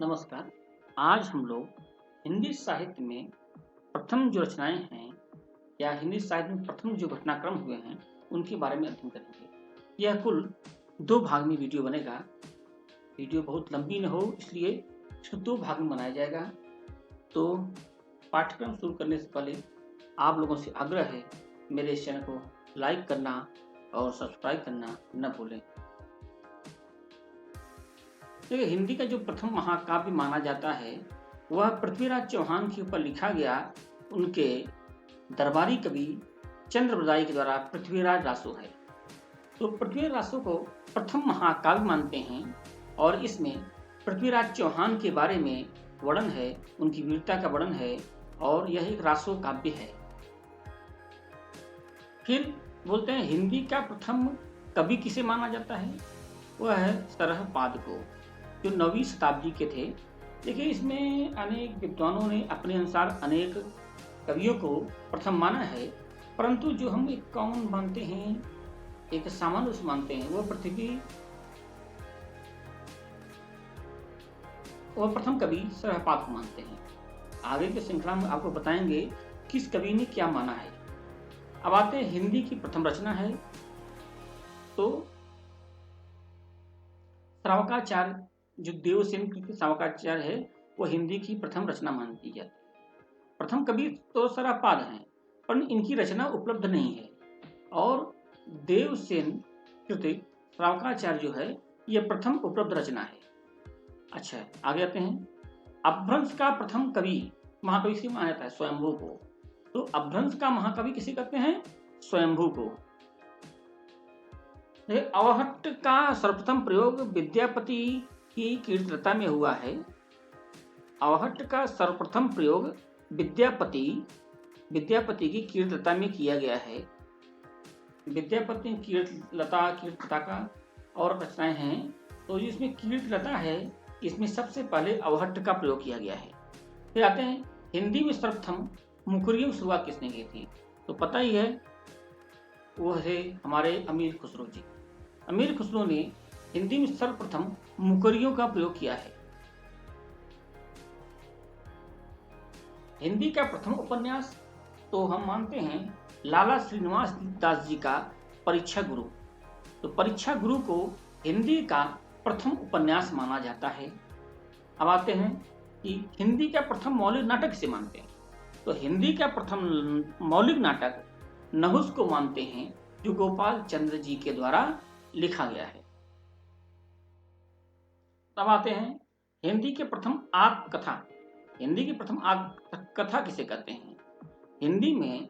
नमस्कार। आज हम लोग हिंदी साहित्य में प्रथम जो रचनाएँ हैं या हिंदी साहित्य में प्रथम जो घटनाक्रम हुए हैं, उनके बारे में अध्ययन करेंगे। यह कुल 2 भाग में वीडियो बनेगा। वीडियो बहुत लंबी न हो इसलिए इसको 2 भाग में बनाया जाएगा। तो पाठ्यक्रम शुरू करने से पहले आप लोगों से आग्रह है, मेरे इस चैनल को लाइक करना और सब्सक्राइब करना न भूलें। देखिए, हिंदी का जो प्रथम महाकाव्य माना जाता है, वह पृथ्वीराज चौहान के ऊपर लिखा गया उनके दरबारी कवि चंद्रबरदाई के द्वारा पृथ्वीराज रासो है। तो पृथ्वीराज रासो को प्रथम महाकाव्य मानते हैं और इसमें पृथ्वीराज चौहान के बारे में वर्णन है, उनकी वीरता का वर्णन है और यह एक रासो काव्य है। फिर बोलते हैं हिंदी का प्रथम कवि किसे माना जाता है? वह है सरहपाद को, जो 9वीं शताब्दी के थे। देखिए, इसमें अनेक विद्वानों ने अपने अनुसार अनेक कवियों को प्रथम माना है, परंतु जो हम एक कॉमन मानते हैं, एक सामान्य रूप से मानते हैं, वह प्रथम कवि सरहपाद को मानते हैं। आगे की श्रृंखला में आपको बताएंगे किस कवि ने क्या माना है। अब आते हैं हिंदी की प्रथम रचना है तो श्रावकाचार्य, जो देवसेन के श्रावकाचार्य है, वो हिंदी की प्रथम रचना मानी जाती है। प्रथम कवि तो सरहपाद हैं, पर इनकी रचना उपलब्ध नहीं है और देवसेन कृत श्रावकाचार्य जो है, यह प्रथम उपलब्ध रचना है। अच्छा, आगे आते हैं। अपभ्रंश का प्रथम कवि महाकवि से माना जाता है स्वयंभू को। तो अपभ्रंश का महाकवि किसे कहते हैं? स्वयंभू को। अवहट्ट का सर्वप्रथम प्रयोग विद्यापति की कीर्तिलता में हुआ है। अवहट्ट का सर्वप्रथम प्रयोग विद्यापति की कीर्तिलता में किया गया है। विद्यापति कीर्तिलता का और रचनाएं हैं, तो जिसमें कीर्तिलता है, इसमें सबसे पहले अवहट्ट का प्रयोग किया गया है। फिर आते हैं हिंदी में सर्वप्रथम मुखरियों की शुरुआत किसने की थी? तो पता ही है, वो है हमारे अमीर खुसरो जी। अमीर खुसरो ने हिंदी में सर्वप्रथम मुखरियों का प्रयोग किया है। हिंदी का प्रथम उपन्यास तो हम मानते हैं लाला श्रीनिवास दास जी का परीक्षा गुरु। तो परीक्षा गुरु को हिंदी का प्रथम उपन्यास माना जाता है। अब आते हैं कि हिंदी का प्रथम मौलिक नाटक किसे मानते हैं? तो हिंदी का प्रथम मौलिक नाटक नहुस को मानते हैं, जो गोपाल चंद्र जी के द्वारा लिखा गया है। तब आते हैं हिंदी के प्रथम आत्मकथा। हिंदी की प्रथम आत्मकथा किसे कहते हैं? हिंदी में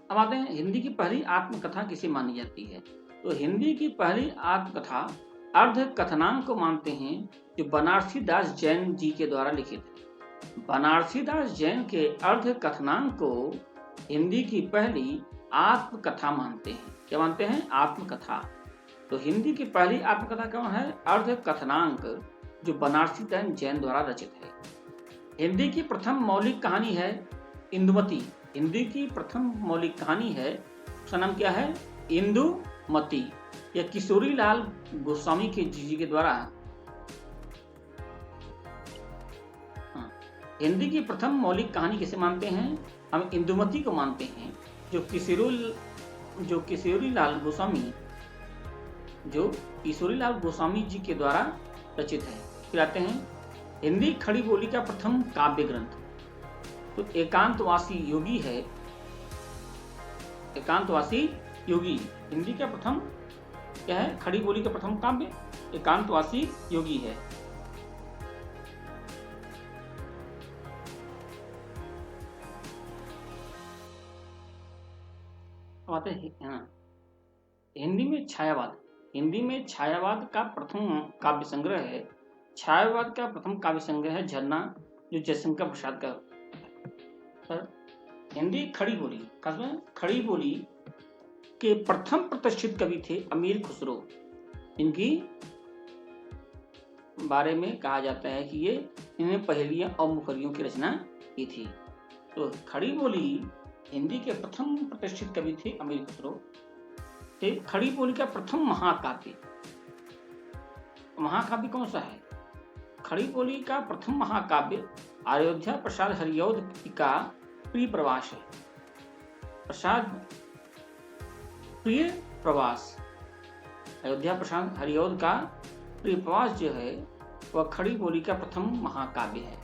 अब आते हैं हिंदी की पहली आत्मकथा किसे मानी जाती है? तो हिंदी की पहली आत्मकथा अर्ध कथनांक को मानते हैं, जो बनारसी दास जैन जी के द्वारा लिखित है। बनारसी दास जैन के अर्ध कथनांक को हिंदी की पहली आत्मकथा मानते हैं। क्या मानते हैं? आत्मकथा। तो हिंदी की पहली आत्मकथा कौन है? अर्ध कथनांक, जो बनारसी दास जैन द्वारा रचित है। हिंदी की प्रथम मौलिक कहानी है इंदुमती। हिंदी की प्रथम मौलिक कहानी है, उसका नाम क्या है? इंदुमती। यह किशोरी लाल गोस्वामी के जी के द्वारा। हिंदी की प्रथम मौलिक कहानी किसे मानते हैं? हम इंदुमती को मानते हैं, जो किशोरी लाल गोस्वामी जी के द्वारा रचित है। फिर आते हैं हिंदी खड़ी बोली का प्रथम काव्य ग्रंथ। तो एकांतवासी योगी है। एकांतवासी योगी हिंदी का प्रथम क्या है? खड़ी बोली का प्रथम काव्य एकांतवासी योगी है। आते हैं हिंदी में छायावाद का प्रथम काव्य संग्रह है। छायावाद का प्रथम काव्य संग्रह है झरना, जो जयशंकर प्रसाद का। पर हिंदी खड़ी बोली के प्रथम प्रतिष्ठित कवि थे अमीर खुसरो। इनकी बारे में कहा जाता है कि इन्हें पहेलियां और मुखरियों की रचना की थी। तो खड़ी बोली हिंदी के प्रथम प्रतिष्ठित कवि थे अमीर खुसरो। खड़ी बोली का प्रथम महाकाव्य, महाकाव्य कौन सा है? खड़ी बोली का प्रथम महाकाव्य अयोध्या प्रसाद हरिऔध का प्रिय प्रवास है। प्रसाद प्रिय प्रवास, अयोध्या प्रसाद हरिऔध का प्रिय प्रवास जो है वह खड़ी बोली का प्रथम महाकाव्य है।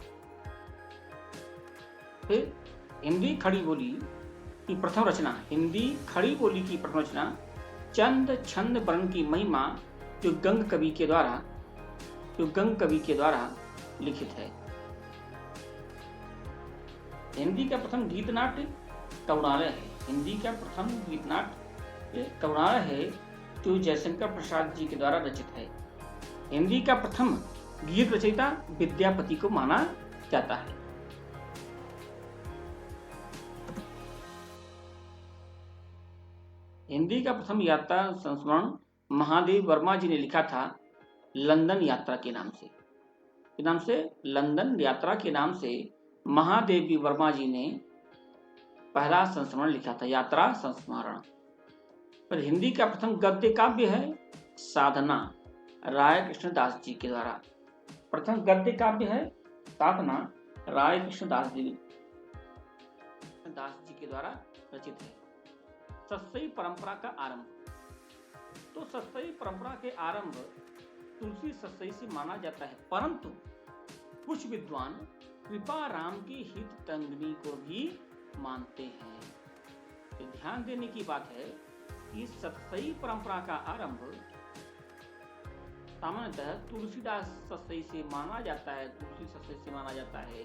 फिर हिंदी खड़ी बोली की प्रथम रचना, हिंदी खड़ी बोली की प्रथम रचना चंद छंद वर्ण की महिमा जो गंग कवि के द्वारा लिखित है। हिंदी का प्रथम गीत नाट्य करुणालय है। हिंदी का प्रथम गीत नाट्य करुणालय है जो जयशंकर प्रसाद जी के द्वारा रचित है। हिंदी का प्रथम गीत रचयिता विद्यापति को माना जाता है। हिंदी का प्रथम यात्रा संस्मरण महादेव वर्मा जी ने लिखा था लंदन यात्रा के नाम से। लंदन यात्रा के नाम से महादेवी वर्मा जी ने पहला संस्मरण लिखा था, यात्रा संस्मरण। पर हिंदी का प्रथम गद्य काव्य है साधना, राय कृष्णदास जी के द्वारा। प्रथम गद्य काव्य है साधना, राय कृष्णदास जी के द्वारा रचित है। सतसई परंपरा का आरंभ, तो सतसई परंपरा के आरंभ तुलसी सतसई से माना जाता है, परंतु कुछ विद्वान कृपाराम की हित तंगनी को भी मानते हैं। तो ध्यान देने की बात है कि सतसई परंपरा का आरंभ सामान्यतः तुलसीदास सतसई से माना जाता है, तुलसी सतसई से माना जाता है,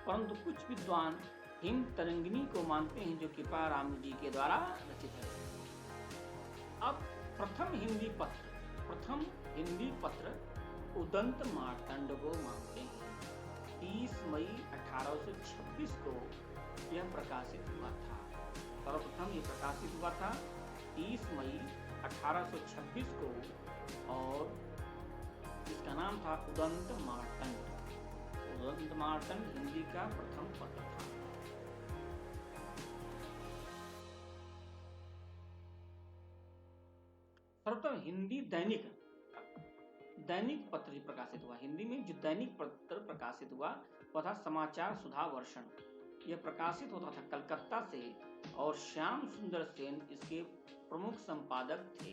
परंतु कुछ विद्वान हिम तरंगिनी को मानते हैं जो कृपाराम जी के द्वारा रचित है। अब प्रथम हिंदी पत्र उदंत मार्तंड को मानते हैं। 30 मई 1826 को यह प्रकाशित हुआ था। सर्वप्रथम यह प्रकाशित हुआ था 30 मई 1826 को और इसका नाम था उदंत मार्तंड। उदंत मार्तंड हिंदी का प्रथम पत्र था। सर्वप्रथम हिंदी दैनिक पत्र प्रकाशित हुआ। हिंदी में जो दैनिक पत्र प्रकाशित हुआ वह था समाचार सुधा वर्षण। यह प्रकाशित होता था कलकत्ता से और श्याम सुंदर सेन इसके प्रमुख संपादक थे।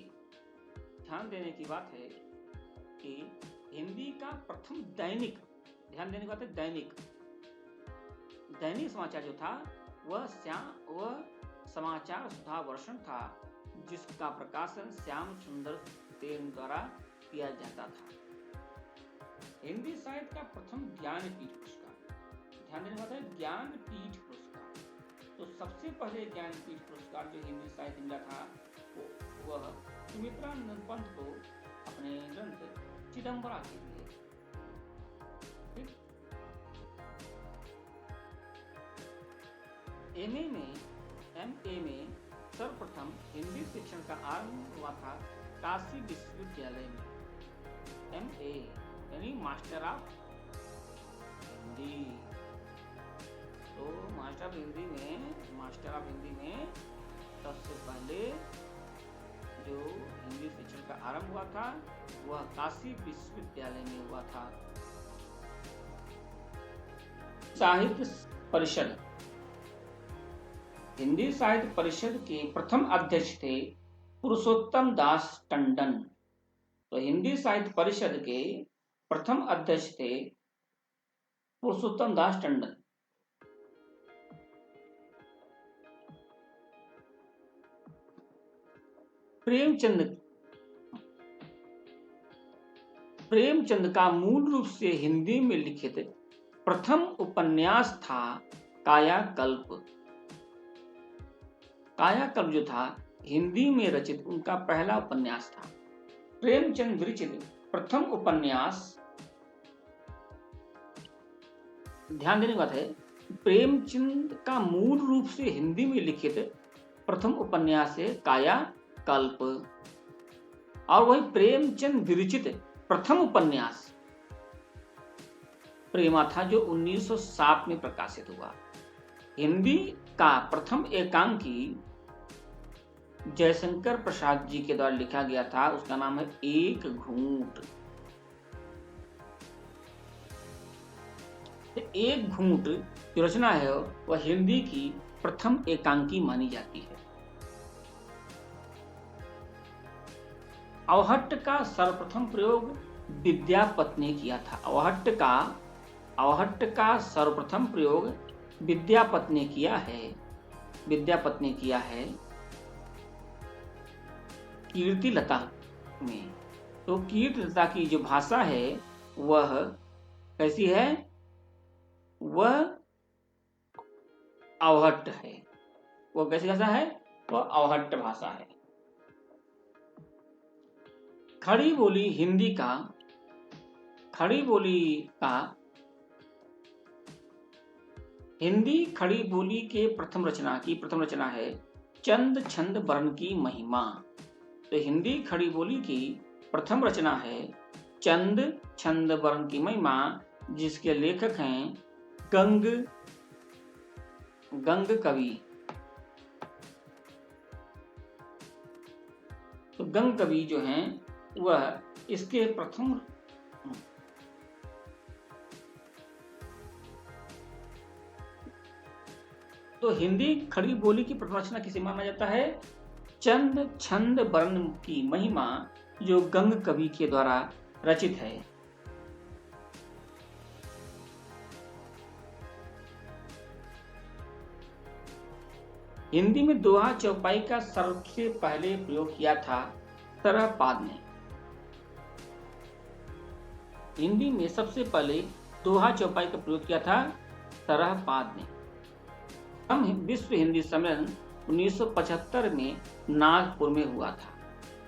ध्यान देने की बात है कि हिंदी का प्रथम दैनिक, ध्यान देने की बात है दैनिक समाचार जो था वह समाचार सुधा वर्षण था, जिसका प्रकाशन श्याम सुंदर सेन द्वारा किया जाता था। हिंदी साहित्य का प्रथम ज्ञानपीठ पुरस्कार, ध्यान देने वाला है ज्ञानपीठ पुरस्कार। तो सबसे पहले ज्ञानपीठ पुरस्कार जो हिंदी साहित्य मिला था वह सुमित्रानंद पंत को अपने ग्रंथ चिदंबरा के लिए। एमए में सर्वप्रथम हिंदी शिक्षण का आरंभ हुआ था काशी विश्वविद्यालय में। एमए यानी मास्टर ऑफ हिंदी। तो मास्टर ऑफ हिंदी में सबसे पहले जो हिंदी शिक्षण का आरंभ हुआ था वह काशी विश्वविद्यालय में हुआ था। साहित्य परिषद, हिंदी साहित्य परिषद के प्रथम अध्यक्ष थे पुरुषोत्तम दास टंडन। तो हिंदी साहित्य परिषद के प्रथम अध्यक्ष थे पुरुषोत्तम दास टंडन। प्रेमचंद का मूल रूप से हिंदी में लिखित प्रथम उपन्यास था कायाकल्प। कायाकल्प जो था हिंदी में रचित उनका पहला उपन्यास था। प्रेमचंद विरचित प्रथम उपन्यास, ध्यान देने की बात है, प्रेमचंद का मूल रूप से हिंदी में लिखित प्रथम उपन्यास है कायाकल्प। और वही प्रेमचंद विरचित प्रथम उपन्यास प्रेमा था जो 1907 में प्रकाशित हुआ। हिंदी का प्रथम एकांकी जयशंकर प्रसाद जी के द्वारा लिखा गया था, उसका नाम है एक घूंट। एक घूंट जो रचना है वह हिंदी की प्रथम एकांकी मानी जाती है। अवहट्ट का सर्वप्रथम प्रयोग विद्यापत ने किया था। अवहट्ट का सर्वप्रथम प्रयोग विद्यापत ने किया है कीर्तिलता में। तो कीर्तिलता की जो भाषा है वह कैसी है? वह अवहट्ट है। वह कैसी भाषा है? वह अवहट्ट भाषा है। खड़ी बोली हिंदी खड़ी बोली के प्रथम रचना है चंद छंद वर्ण की महिमा। तो हिंदी खड़ी बोली की प्रथम रचना है चंद छंद वर्ण की महिमा, जिसके लेखक हैं गंग कवि। तो गंग कवि जो हैं वह इसके प्रथम तो हिंदी खड़ी बोली की प्रथम रचना किसे माना जाता है? चंद छंद वर्ण की महिमा, जो गंग कवि के द्वारा रचित है। हिंदी में दोहा चौपाई का सबसे पहले प्रयोग किया था तरहपाद ने। हिंदी में सबसे पहले दोहा चौपाई का प्रयोग किया था तरहपाद ने। विश्व हिंदी सम्मेलन 1975 में नागपुर में हुआ था।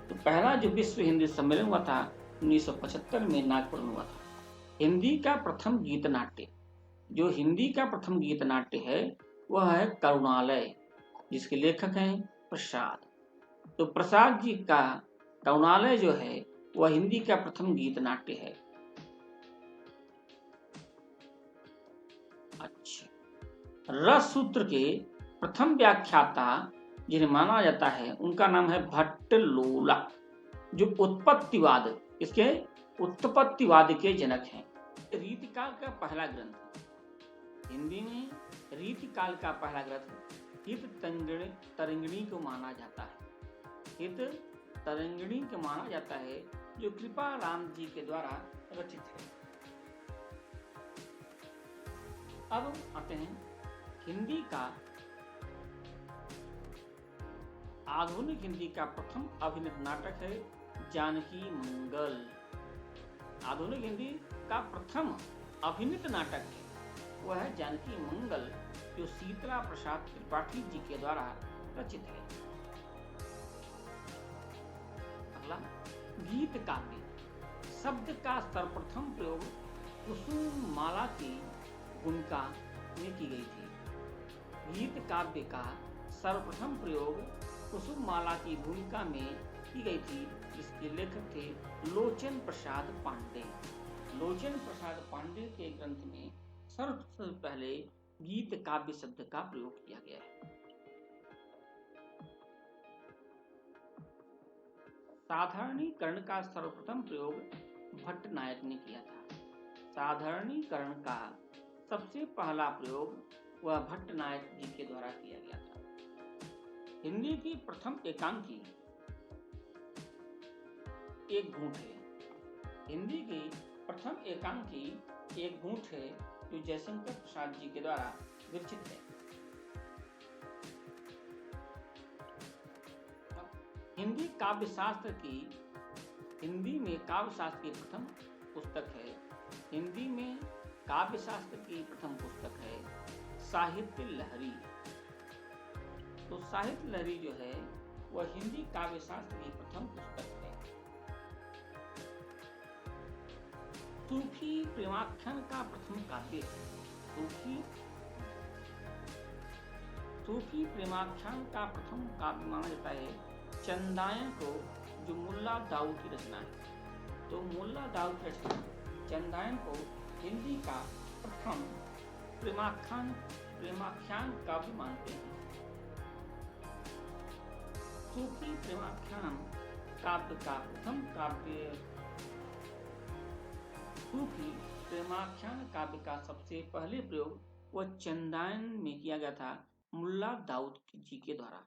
तो पहला जो विश्व हिंदी सम्मेलन हुआ था 1975 में नागपुर में हुआ था। हिंदी का प्रथम गीत नाट्य है वह है करुणालय, जिसके लेखक हैं प्रसाद। तो प्रसाद जी का करुणालय जो है वह हिंदी का प्रथम गीत नाट्य है। अच्छा, रस सूत्र के प्रथम व्याख्याता जिन्हें माना जाता है उनका नाम है भट्टलोला, जो उत्पत्तिवाद के जनक हैं। रीतिकाल का पहला ग्रंथ, हिंदी में रीतिकाल का पहला ग्रंथ हित तरंगिणी को माना जाता है, जो कृपाराम जी के द्वारा रचित है। अब आते हैं हिंदी का आधुनिक हिंदी का प्रथम अभिनीत नाटक है जानकी मंगल। आधुनिक हिंदी का प्रथम अभिनीत नाटक है वह है जानकी मंगल, जो शीतला प्रसाद त्रिपाठी जी के द्वारा रचित है। अगला गीत काव्य शब्द का सर्वप्रथम प्रयोग कुसुम माला की भूमिका में की गई थी। गीत काव्य का सर्वप्रथम प्रयोग कुसुम माला की भूमिका में की गई थी, जिसके लेखक थे लोचन प्रसाद पांडे। लोचन प्रसाद पांडे के ग्रंथ में सर्वप्रथम पहले गीत काव्य शब्द का प्रयोग किया गया है। साधारणीकरण का सर्वप्रथम प्रयोग भट्टनायक ने किया था। साधारणीकरण का सबसे पहला प्रयोग वह भट्टनायक जी के द्वारा किया गया था। हिंदी की प्रथम एकांकी एक घूंट है। हिंदी की प्रथम एकांकी एक घूंट है, जो जयशंकर प्रसाद जी के द्वारा विरचित है। हिंदी में काव्यशास्त्र की प्रथम पुस्तक है। हिंदी में काव्यशास्त्र की प्रथम पुस्तक है साहित्य लहरी। तो साहित्य लहरी जो है वह हिंदी काव्यशास्त्र की प्रथम पुस्तक है। सूफी प्रेमाख्यान का प्रथम काव्य है। सूफी प्रेमाख्यान का प्रथम काव्य माना जाता है चंदायन को, जो मुल्ला दाऊद की रचना है। तो मुल्ला दाऊद की रचना चंदायन को हिंदी का प्रथम प्रेमाख्यान काव्य मानते हैं। सूफी प्रेमाख्यान काव्य का प्रथम काव्य सूफी प्रेमाख्यान काव्य का सबसे पहले प्रयोग वह चंदान में किया गया था मुल्ला दाऊद जी के द्वारा।